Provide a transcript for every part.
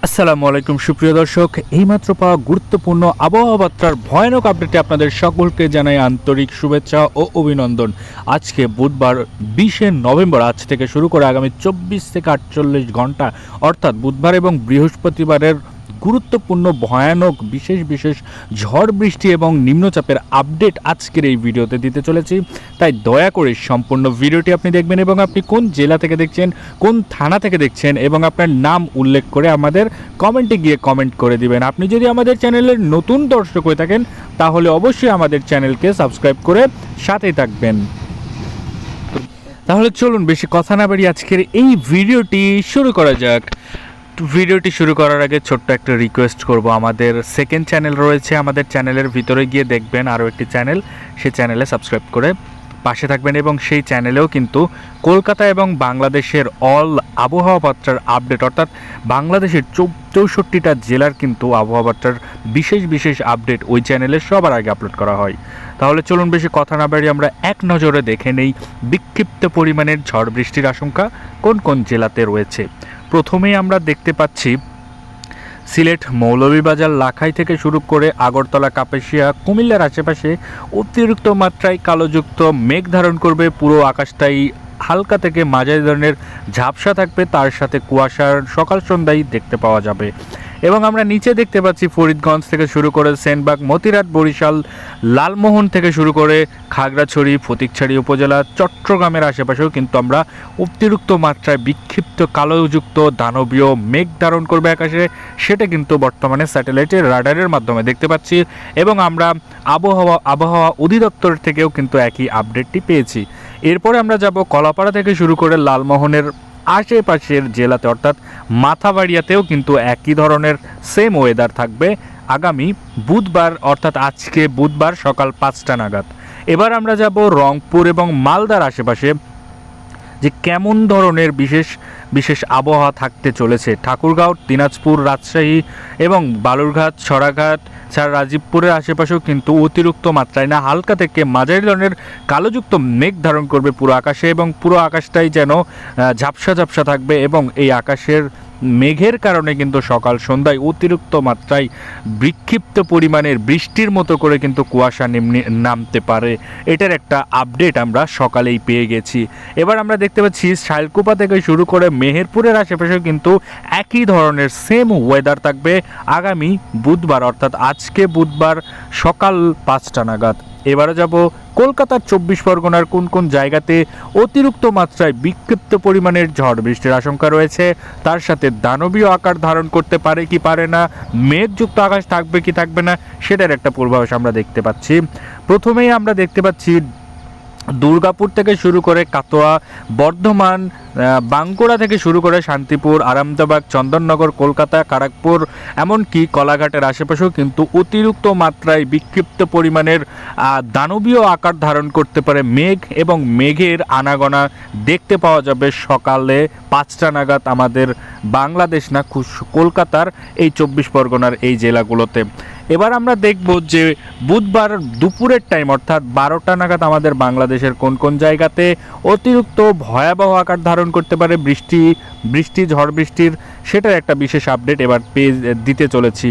আসসালামু আলাইকুম সুপ্রিয় দর্শক, এইমাত্র পাওয়া গুরুত্বপূর্ণ আবহাওয়া বার্তার ভয়ানক আপডেটে আপনাদের সকলকে জানাই আন্তরিক শুভেচ্ছা ও অভিনন্দন। আজকে বুধবার 20শে নভেম্বর, আজ থেকে শুরু করে আগামী 24 থেকে 48 ঘন্টা অর্থাৎ বুধবার এবং বৃহস্পতিবারের গুরুত্বপূর্ণ ভয়ানক বিশেষ ঝড় বৃষ্টি এবং নিম্নচাপের আপডেট আজকের এই ভিডিওতে দিতে চলেছি। তাই দয়া করে সম্পূর্ণ ভিডিওটি আপনি দেখবেন এবং আপনি কোন জেলা থেকে দেখছেন, কোন থানা থেকে দেখছেন এবং আপনার নাম উল্লেখ করে আমাদের কমেন্টে গিয়ে কমেন্ট করে দিবেন। আপনি যদি আমাদের চ্যানেলের নতুন দর্শক হয়ে থাকেন তাহলে অবশ্যই আমাদের চ্যানেলকে সাবস্ক্রাইব করে সাথেই থাকবেন। তাহলে চলুন বেশি কথা না বাড়িয়ে আজকের এই ভিডিওটি শুরু করা যাক। ভিডিওটি শুরু করার আগে ছোট্ট একটা রিকোয়েস্ট করব, আমাদের সেকেন্ড চ্যানেল রয়েছে, আমাদের চ্যানেলের ভিতরে গিয়ে দেখবেন আরও একটি চ্যানেল, সেই চ্যানেলে সাবস্ক্রাইব করে পাশে থাকবেন এবং সেই চ্যানেলেও কিন্তু কলকাতা এবং বাংলাদেশের অল আবহাওয়া বার্তার আপডেট অর্থাৎ বাংলাদেশের 64টা জেলার কিন্তু আবহাওয়া বার্তার বিশেষ আপডেট ওই চ্যানেলে সবার আগে আপলোড করা হয়। তাহলে চলুন বেশি কথা না বাড়িয়ে আমরা এক নজরে দেখে নেই বিক্ষিপ্ত পরিমাণের ঝড় বৃষ্টির আশঙ্কা কোন কোন জেলাতে রয়েছে। প্রথমেই আমরা দেখতে পাচ্ছি সিলেট, মৌলভীবাজার, লাখাই থেকে শুরু করে আগরতলা, কাপাসিয়া, কুমিল্লার আশেপাশে অতিরিক্ত মাত্রায় কালোযুক্ত মেঘ ধারণ করবে। পুরো আকাশটাই হালকা থেকে মাঝারি ধরনের ঝাপসা থাকবে, তার সাথে কুয়াশার সকাল সন্ধ্যায় দেখতে পাওয়া যাবে। এবং আমরা নিচে দেখতে পাচ্ছি ফরিদগঞ্জ থেকে শুরু করে সেনবাগ, মতিরাট, বরিশাল, লালমোহন থেকে শুরু করে খাগড়াছড়ি, ফটিকছড়ি উপজেলা, চট্টগ্রামের আশেপাশেও কিন্তু আমরা অতিরিক্ত মাত্রায় বিক্ষিপ্ত কালোযুক্ত দানবীয় মেঘ ধারণ করবে আকাশে, সেটা কিন্তু বর্তমানে স্যাটেলাইটের রাডারের মাধ্যমে দেখতে পাচ্ছি এবং আমরা আবহাওয়া অধিদপ্তর থেকেও কিন্তু একই আপডেটটি পেয়েছি। এরপরে আমরা যাব কলাপাড়া থেকে শুরু করে লালমোহনের আশেপাশের জেলাতে অর্থাৎ মাথাবাড়িয়াতেও কিন্তু একই ধরনের সেম ওয়েদার থাকবে আগামী বুধবার অর্থাৎ আজকে বুধবার সকাল 5টা নাগাদ। এবার আমরা যাব রংপুর এবং মালদার আশেপাশে যে কেমন ধরনের বিশেষ আবহাওয়া থাকতে চলেছে। ঠাকুরগাঁও, দিনাজপুর, রাজশাহী এবং বালুরঘাট, সরাঘাট ছাড়া রাজীবপুরের আশেপাশেও কিন্তু অতিরিক্ত মাত্রায় না হালকা থেকে মাঝারি ধরনের কালোযুক্ত মেঘ ধারণ করবে পুরো আকাশে এবং পুরো আকাশটাই যেন ঝাপসা থাকবে এবং এই আকাশের মেঘের কারণে কিন্তু সকাল সন্ধ্যায় অতিরিক্ত মাত্রায় বিক্ষিপ্ত পরিমাণের বৃষ্টির মতো করে কিন্তু কুয়াশা নামতে পারে। এটার একটা আপডেট আমরা সকালেই পেয়ে গেছি। এবার আমরা দেখতে পাচ্ছি শাইলকুপা থেকে শুরু করে মেহেরপুরের আশেপাশেও কিন্তু একই ধরনের সেম ওয়েদার থাকবে আগামী বুধবার অর্থাৎ আজকে বুধবার সকাল 5টা নাগাদ। এবারে যাব কলকাতার 24 পরগনার কোন কোন জায়গাতে অতিরিক্ত মাত্রায় বিক্ষিপ্ত পরিমাণের ঝড় বৃষ্টির আশঙ্কা রয়েছে, তার সাথে দানবীয় আকার ধারণ করতে পারে কি পারে না, মেঘযুক্ত আকাশ থাকবে কি থাকবে না, সেটার একটা পূর্বাভাস আমরা দেখতে পাচ্ছি। প্রথমেই আমরা দেখতে পাচ্ছি দুর্গাপুর থেকে শুরু করে কাটোয়া, বর্ধমান, বাঁকুড়া থেকে শুরু করে শান্তিপুর, আরামবাগ, চন্দননগর, কলকাতা, খড়গপুর এমনকি কলাঘাটের আশেপাশেও কিন্তু অতিরিক্ত মাত্রায় বিক্ষিপ্ত পরিমাণের দানবীয় আকার ধারণ করতে পারে মেঘ এবং মেঘের আনাগোনা দেখতে পাওয়া যাবে সকালে 5টা নাগাদ আমাদের বাংলাদেশ না কলকাতার এই 24 পরগনার এই জেলাগুলোতে। এবার আমরা দেখব যে বুধবার দুপুরের টাইম অর্থাৎ 12টা নাগাদ আমাদের বাংলাদেশের কোন কোন জায়গাতে অতিরিক্ত ভয়াবহ আকার ধারণ করতে পারে বৃষ্টি ঝড় বৃষ্টির, সেটার একটা বিশেষ আপডেট এবার দিতে চলেছি।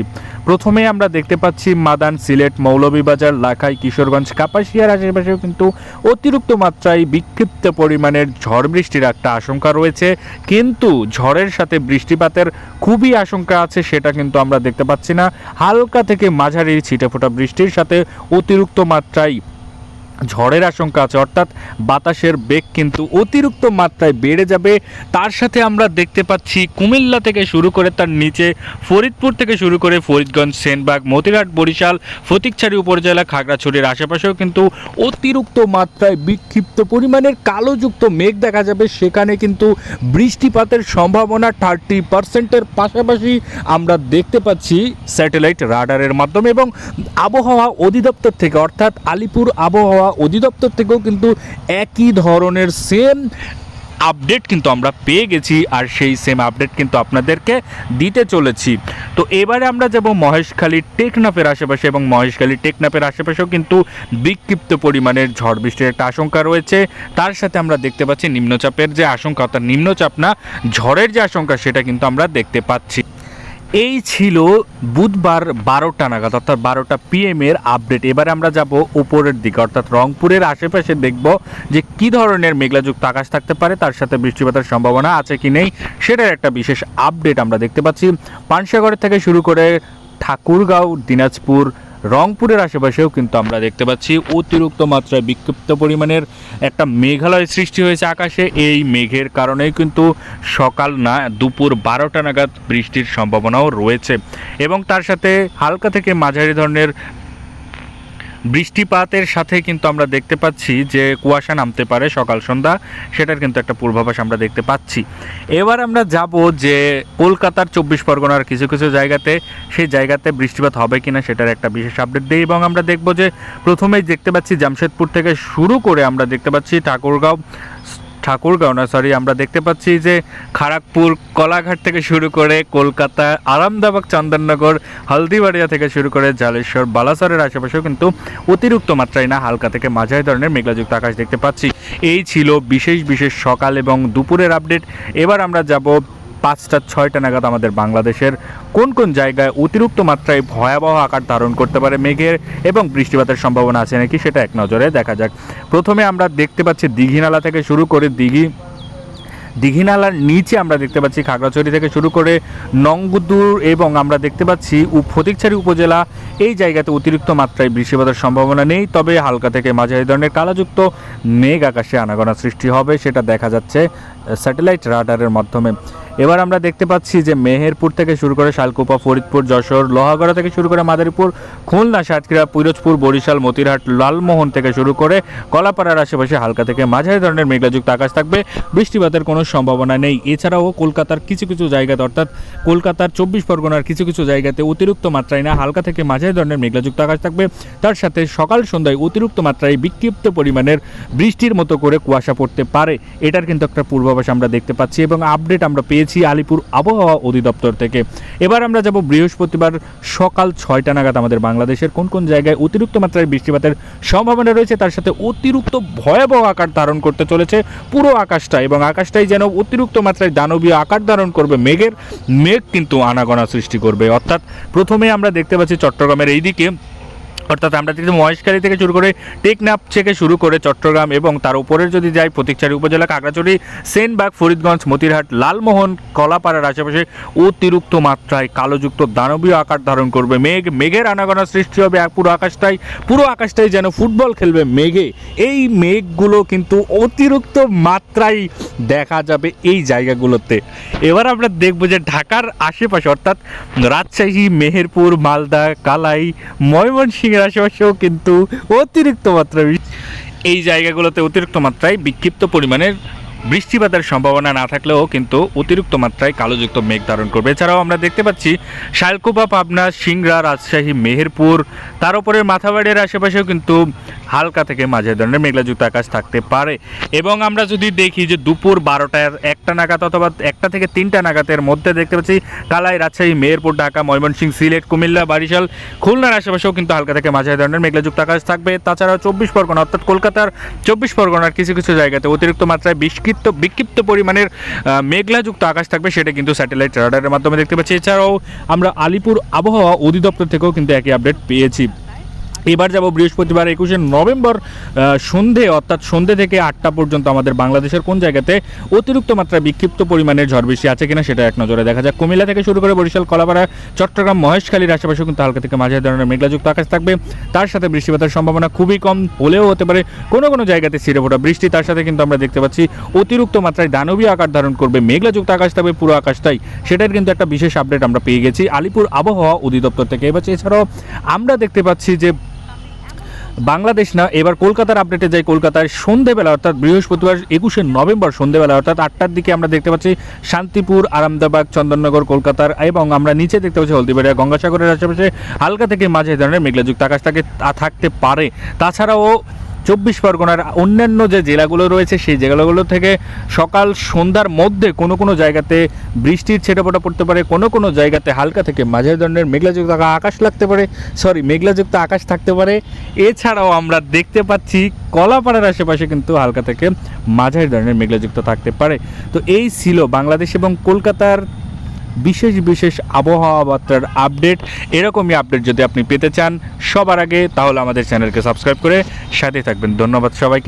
প্রথমে আমরা দেখতে পাচ্ছি মাদান, সিলেট, মৌলভীবাজার, লাখাই, কিশোরগঞ্জ, কাপাসিয়ার আশেপাশেও কিন্তু অতিরিক্ত মাত্রায় বিক্ষিপ্ত পরিমাণের ঝড় বৃষ্টির একটা আশঙ্কা রয়েছে, কিন্তু ঝড়ের সাথে বৃষ্টিপাতের খুবই আশঙ্কা আছে সেটা কিন্তু আমরা দেখতে পাচ্ছি না। হালকা থেকে মাঝারি ছিটেফোঁটা বৃষ্টির সাথে অতিরিক্ত মাত্রায় ঝড়ের আশঙ্কা আছে অর্থাৎ বাতাসের বেগ কিন্তু অতিরিক্ত মাত্রায় বেড়ে যাবে। তার সাথে আমরা দেখতে পাচ্ছি কুমিল্লা থেকে শুরু করে তার নিচে ফরিদপুর থেকে শুরু করে ফরিদগঞ্জ, সেনবাগ, মতিরাট, বরিশাল, ফটিকছড়ি উপজেলা, খাগড়াছড়ির আশেপাশেও কিন্তু অতিরিক্ত মাত্রায় বিক্ষিপ্ত পরিমাণের কালোযুক্ত মেঘ দেখা যাবে। সেখানে কিন্তু বৃষ্টিপাতের সম্ভাবনা 30%-এর পাশাপাশি আমরা দেখতে পাচ্ছি স্যাটেলাইট রাডারের মাধ্যমে এবং আবহাওয়া অধিদপ্তর থেকে অর্থাৎ আলিপুর আবহাওয়া অধিদপ্তর থেকেও কিন্তু একই ধরনের সেম আপডেট কিন্তু আমরা পেয়ে গেছি আর সেই সেম আপডেট কিন্তু আপনাদেরকে দিতে চলেছি। তো এবারে আমরা যাব মহেশখালী, টেকনাফের আশেপাশে এবং মহেশখালী টেকনাফের আশেপাশেও কিন্তু বিক্ষিপ্ত পরিমাণের ঝড় বৃষ্টির একটা আশঙ্কা রয়েছে। তার সাথে আমরা দেখতে পাচ্ছি নিম্নচাপের যে আশঙ্কা অর্থাৎ নিম্নচাপ না ঝড়ের যে আশঙ্কা সেটা কিন্তু আমরা দেখতে পাচ্ছি। এই ছিল বুধবার 12টা নাগাদ অর্থাৎ 12টা PM এর আপডেট। এবারে আমরা যাব উপরের দিকে অর্থাৎ রংপুরের আশেপাশে দেখব যে কি ধরনের মেঘলাযুক্ত আকাশ থাকতে পারে, তার সাথে বৃষ্টিপাতের সম্ভাবনা আছে কি নেই সেটার একটা বিশেষ আপডেট আমরা দেখতে পাচ্ছি। পানসাগর থেকে শুরু করে ঠাকুরগাঁও, দিনাজপুর, রংপুরের আশেপাশেও কিন্তু আমরা দেখতে পাচ্ছি অতিরিক্ত মাত্রায় বিক্ষিপ্ত পরিমাণের একটা মেঘালয় সৃষ্টি হয়েছে আকাশে। এই মেঘের কারণেই কিন্তু সকাল না দুপুর 12টা নাগাদ বৃষ্টির সম্ভাবনাও রয়েছে এবং তার সাথে হালকা থেকে মাঝারি ধরনের বৃষ্টিপাতের সাথে কিন্তু আমরা দেখতে পাচ্ছি যে কুয়াশা নামতে পারে সকাল সন্ধ্যা, সেটার কিন্তু একটা পূর্বাভাস আমরা দেখতে পাচ্ছি। এবার আমরা যাব যে কলকাতার 24 পরগনার কিছু কিছু জায়গাতে, সেই জায়গাতে বৃষ্টিপাত হবে কিনা সেটার একটা বিশেষ আপডেট দিই এবং আমরা দেখব যে প্রথমেই দেখতে পাচ্ছি জামশেদপুর থেকে শুরু করে আমরা দেখতে পাচ্ছি আমরা দেখতে পাচ্ছি যে খড়গপুর, কলাঘাট থেকে শুরু করে কলকাতা, আরামবাগ, চন্দননগর, হলদিবাড়িয়া থেকে শুরু করে জালেশ্বর, বালাসরের আশেপাশেও কিন্তু অতিরিক্ত মাত্রায় না হালকা থেকে মাঝারি ধরনের মেঘলাযুক্ত আকাশ দেখতে পাচ্ছি। এই ছিল বিশেষ সকাল এবং দুপুরের আপডেট। এবার আমরা যাব 5টা-6টা নাগাদ আমাদের বাংলাদেশের কোন কোন জায়গায় অতিরিক্ত মাত্রায় ভয়াবহ আকার ধারণ করতে পারে মেঘের এবং বৃষ্টিপাতের সম্ভাবনা আছে নাকি সেটা এক নজরে দেখা যাক। প্রথমে আমরা দেখতে পাচ্ছি দীঘিনালা থেকে শুরু করে দীঘিনালার নিচে আমরা দেখতে পাচ্ছি খাগড়াছড়ি থেকে শুরু করে নংগুদুর এবং আমরা দেখতে পাচ্ছি ফটিকছড়ি উপজেলা, এই জায়গাতে অতিরিক্ত মাত্রায় বৃষ্টিপাতের সম্ভাবনা নেই, তবে হালকা থেকে মাঝারি ধরনের কালাযুক্ত মেঘ আকাশে আনাগোনা সৃষ্টি হবে সেটা দেখা যাচ্ছে স্যাটেলাইট রাডারের মাধ্যমে। এবার আমরা দেখতে পাচ্ছি যে মেহেরপুর থেকে শুরু করে শালকুপা, ফরিদপুর, যশোর, লোহাগড়া থেকে শুরু করে মাদারীপুর, খুলনা, সাতক্ষীরা, পিরোজপুর, বরিশাল, মতিরহাট, লালমোহন থেকে শুরু করে কলাপাড়ার আশেপাশে হালকা থেকে মাঝারি ধরনের মেঘলাযুক্ত আকাশ থাকবে, বৃষ্টিপাতের কোনো সম্ভাবনা নেই। এছাড়াও কলকাতার কিছু কিছু জায়গাতে অর্থাৎ কলকাতার 24 পরগনার কিছু কিছু জায়গাতে অতিরিক্ত মাত্রায় না হালকা থেকে মাঝারি ধরনের মেঘলাযুক্ত আকাশ থাকবে, তার সাথে সকাল সন্ধ্যায় অতিরিক্ত মাত্রায় বিক্ষিপ্ত পরিমাণের বৃষ্টির মতো করে কুয়াশা পড়তে পারে, এটার কিন্তু একটা পূর্বাভাস আমরা দেখতে পাচ্ছি এবং আপডেট আমরা পেয়েছি আলিপুর আবহাওয়া অধিদপ্তর থেকে। এবার আমরা যাব বৃহস্পতিবার সকাল 6টা নাগাদ আমাদের বাংলাদেশের কোন কোন জায়গায় অতিরিক্ত মাত্রায় বৃষ্টিপাতের সম্ভাবনা রয়েছে, তার সাথে অতিরিক্ত ভয়াবহ আকার ধারণ করতে চলেছে পুরো আকাশটা এবং আকাশটাই যেন অতিরিক্ত মাত্রায় দানবীয় আকার ধারণ করবে, মেঘ কিন্তু আনাগোনা সৃষ্টি করবে। অর্থাৎ প্রথমে আমরা দেখতে পাচ্ছি চট্টগ্রামের এই দিকে, অর্থাৎ আমরা দেখছি মহেশখালী থেকে শুরু করে টেকনাফ থেকে শুরু করে চট্টগ্রাম এবং তার উপরের যদি যাই ফটিকছড়ি উপজেলা, খাগড়াছড়ি, সেনবাগ, ফরিদগঞ্জ, মতিরহাট, লালমোহন, কলাপাড়ার আশেপাশে অতিরিক্ত মাত্রায় কালোযুক্ত দানবীয় আকার ধারণ করবে মেঘের আনাগোনা সৃষ্টি হবে পুরো আকাশটাই যেন ফুটবল খেলবে মেঘে। এই মেঘগুলো কিন্তু অতিরিক্ত মাত্রায় দেখা যাবে এই জায়গাগুলোতে। এবার আমরা দেখব যে ঢাকার আশেপাশে অর্থাৎ রাজশাহী, মেহেরপুর, মালদা, কালাই, ময়মনসিংহের আশেপাশেও কিন্তু অতিরিক্ত মাত্রায় এই জায়গাগুলোতে অতিরিক্ত মাত্রায় বিক্ষিপ্ত পরিমাণের বৃষ্টিপাতের সম্ভাবনা না থাকলেও কিন্তু অতিরিক্ত মাত্রায় কালোযুক্ত মেঘ ধারণ করবে। এছাড়াও আমরা দেখতে পাচ্ছি শালকুপা, পাবনা, সিংড়া, রাজশাহী, মেহেরপুর, তার উপরে মাথাবাড়ির আশেপাশেও কিন্তু হালকা থেকে মাঝারি ধরনের মেঘলাযুক্ত আকাশ থাকতে পারে এবং আমরা যদি দেখি যে দুপুর 12টার 1টা নাগাদ অথবা 1টা থেকে 3টা নাগাদের মধ্যে দেখতে পাচ্ছি কালাই, রাজশাহী, মেহেরপুর, ঢাকা, ময়মনসিংহ, সিলেট, কুমিল্লা, বরিশাল, খুলনার আশেপাশেও কিন্তু হালকা থেকে মাঝারি ধরনের মেঘলাযুক্ত আকাশ থাকবে। তাছাড়াও 24 পরগনা অর্থাৎ কলকাতার 24 পরগনার কিছু কিছু জায়গাতে অতিরিক্ত মাত্রায় বিক্ষিপ্ত পরিমাণের মেঘলাযুক্ত আকাশ থাকবে, সেটা কিন্তু স্যাটেলাইট রাডারের মাধ্যমে দেখতে পাচ্ছি। এছাড়াও আমরা আলিপুর আবহাওয়া অধিদপ্তর থেকেও কিন্তু একই আপডেট পেয়েছি। এবার যাব বৃহস্পতিবার 21শে নভেম্বর সন্ধে থেকে 8টা পর্যন্ত আমাদের বাংলাদেশের কোন জায়গাতে অতিরিক্ত মাত্রায় বিক্ষিপ্ত পরিমাণের ঝড় বৃষ্টি আছে কিনা সেটা এক নজরে দেখা যাক। কুমিল্লা থেকে শুরু করে বরিশাল, কলাপাড়া, চট্টগ্রাম, মহেশখালীর আশেপাশেও কিন্তু হালকা থেকে মাঝারি ধরনের মেঘলাযুক্ত আকাশ থাকবে, তার সাথে বৃষ্টিপাতের সম্ভাবনা খুবই কম হলেও হতে পারে কোনো জায়গাতে ছিঁড়ে ফোটা বৃষ্টি, তার সাথে কিন্তু আমরা দেখতে পাচ্ছি অতিরিক্ত মাত্রায় দানবীয় আকার ধারণ করবে মেঘলাযুক্ত আকাশ থাকবে পুরো আকাশটাই, সেটার কিন্তু একটা বিশেষ আপডেট আমরা পেয়ে গেছি আলিপুর আবহাওয়া অধিদপ্তর থেকে। এছাড়াও আমরা দেখতে পাচ্ছি যে বাংলাদেশ না, এবার কলকাতার আপডেটে যাই। কলকাতায় সন্ধ্যেবেলা অর্থাৎ বৃহস্পতিবার 21শে নভেম্বর সন্ধ্যেবেলা অর্থাৎ 8টার দিকে আমরা দেখতে পাচ্ছি শান্তিপুর, আরামবাগ, চন্দননগর, কলকাতার এবং আমরা নিচে দেখতে পাচ্ছি হলদিবাড়িয়া, গঙ্গাসাগরের আশেপাশে হালকা থেকে মাঝারি ধরনের মেঘলাযুক্ত আকাশ থাকতে পারে। তাছাড়াও 24 পরগনার অন্যান্য যে জেলাগুলো রয়েছে সেই জেলাগুলো থেকে সকাল সন্ধ্যার মধ্যে কোনো জায়গাতে বৃষ্টির ছেটেফোঁটা পড়তে পারে, কোনো জায়গাতে হালকা থেকে মাঝারি ধরনের মেঘলাযুক্ত আকাশ থাকতে পারে। এছাড়াও আমরা দেখতে পাচ্ছি কলাপাড়ার আশেপাশে কিন্তু হালকা থেকে মাঝারি ধরনের মেঘলাযুক্ত থাকতে পারে। তো এই ছিল বাংলাদেশ এবং কলকাতার বিশেষ বিশেষ আবহাওয়া বার্তার আপডেট, এরকমই আপডেট যদি আপনি পেতে চান সবার আগে, তাহলে আমাদের চ্যানেলকে সাবস্ক্রাইব করে সাথে থাকবেন। ধন্যবাদ সবাইকে।